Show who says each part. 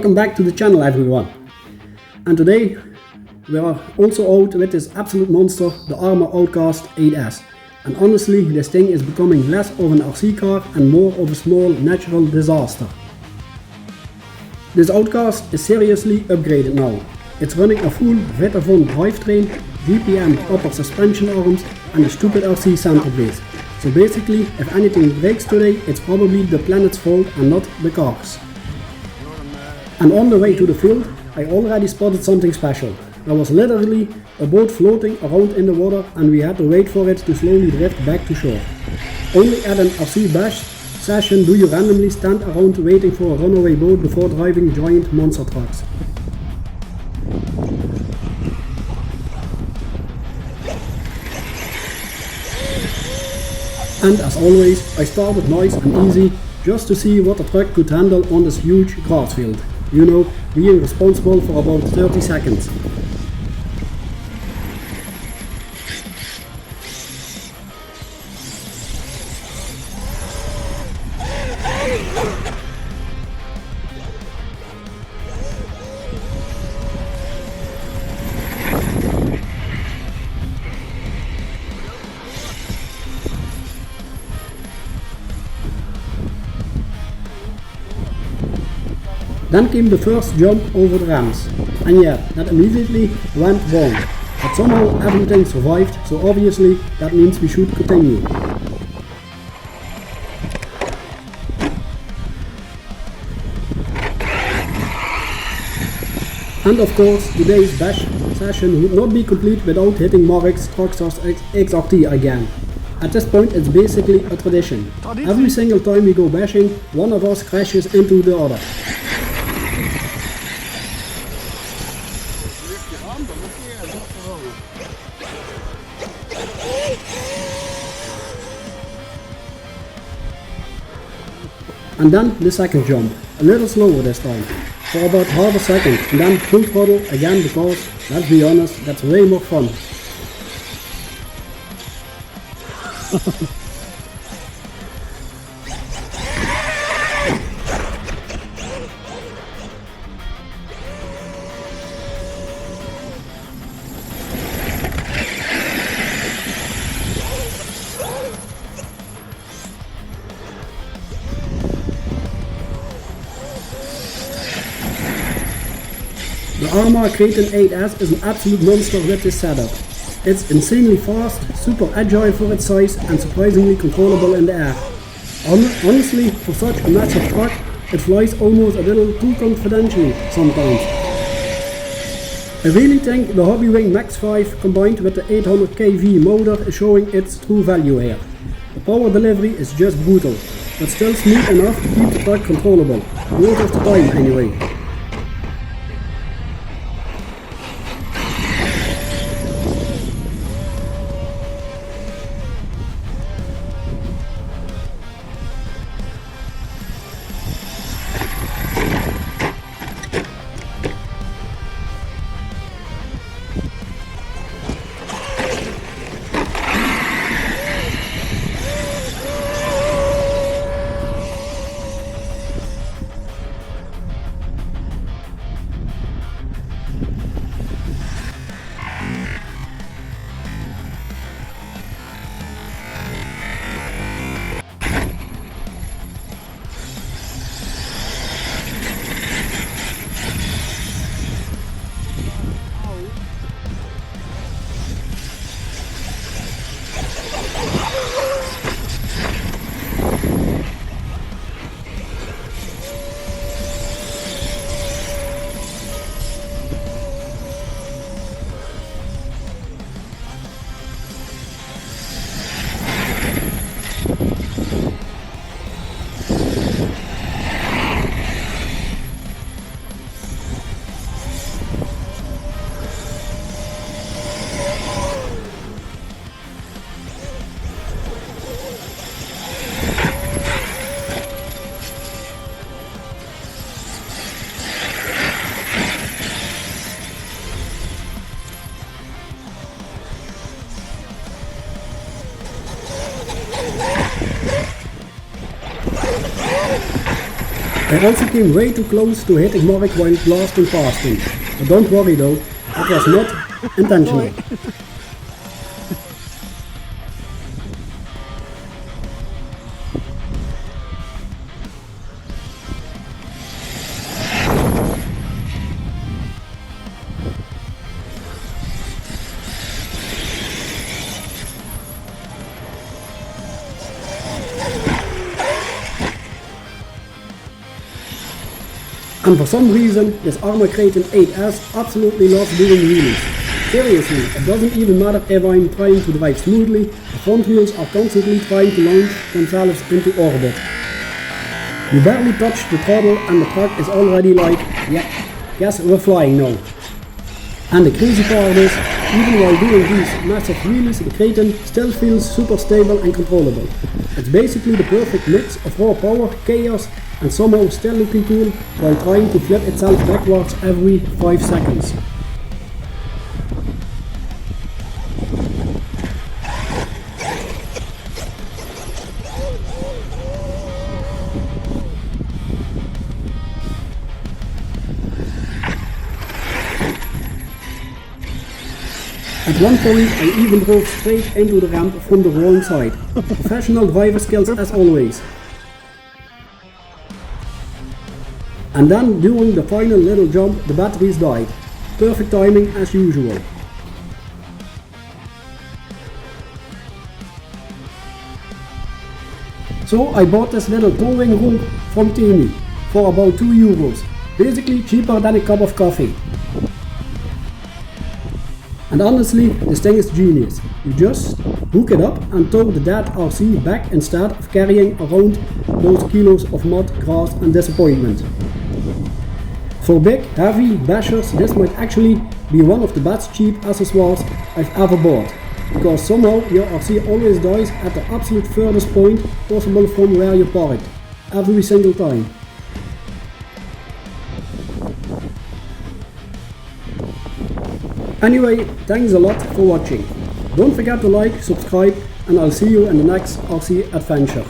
Speaker 1: Welcome back to the channel, everyone. And today we are also out with this absolute monster, the ARRMA Outcast 8S. And honestly, this thing is becoming less of an RC car and more of a small natural disaster. This Outcast is seriously upgraded now. It's running a full Vitavon drivetrain, VPM upper suspension arms and a stupid RC center plate. So basically, if anything breaks today, it's probably the planet's fault and not the car's. And on the way to the field, I already spotted something special. There was literally a boat floating around in the water and we had to wait for it to slowly drift back to shore. Only at an RC bash session do you randomly stand around waiting for a runaway boat before driving giant monster trucks. And as always, I started nice and easy just to see what the truck could handle on this huge grass field. You know, being responsible for about 30 seconds. Then came the first jump over the ramps, and yeah, that immediately went wrong. But somehow everything survived, so obviously that means we should continue. And of course, today's bash session would not be complete without hitting Mark's Traxxas XRT again. At this point it's basically a tradition. Every single time we go bashing, one of us crashes into the other. And then the second jump, a little slower this time, for about half a second, and then full throttle again because, let's be honest, that's way more fun. The ARRMA Kraton 8S is an absolute monster with this setup. It's insanely fast, super agile for its size and surprisingly controllable in the air. Honestly, for such a massive truck, it flies almost a little too confidentially sometimes. I really think the Hobbywing Max5 combined with the 800 kV motor is showing its true value here. The power delivery is just brutal, but still smooth enough to keep the truck controllable, most of the time anyway. I also came way too close to hitting Mark while blasting past him, but don't worry though, that was not intentional. And for some reason, this ARRMA Kraton 8S absolutely loves doing wheelies. Seriously, it doesn't even matter if I'm trying to drive smoothly, the front wheels are constantly trying to launch themselves into orbit. You barely touch the throttle and the truck is already like, yeah, guess we're flying now. And the crazy part is, even while doing these massive wheelies, the Kraton still feels super stable and controllable. It's basically the perfect mix of raw power, chaos, and somehow still looking cool while trying to flip itself backwards every 5 seconds. At one point I even drove straight into the ramp from the wrong side. Professional driver skills as always. And then during the final little jump the batteries died. Perfect timing as usual. So I bought this little towing rope from Temu for about €2. Basically cheaper than a cup of coffee. And honestly, this thing is genius. You just hook it up and tow the dead RC back instead of carrying around those kilos of mud, grass and disappointment. For big, heavy bashers, this might actually be one of the best cheap accessoires I've ever bought, because somehow your RC always dies at the absolute furthest point possible from where you parked, every single time. Anyway, thanks a lot for watching. Don't forget to like, subscribe, and I'll see you in the next RC adventure.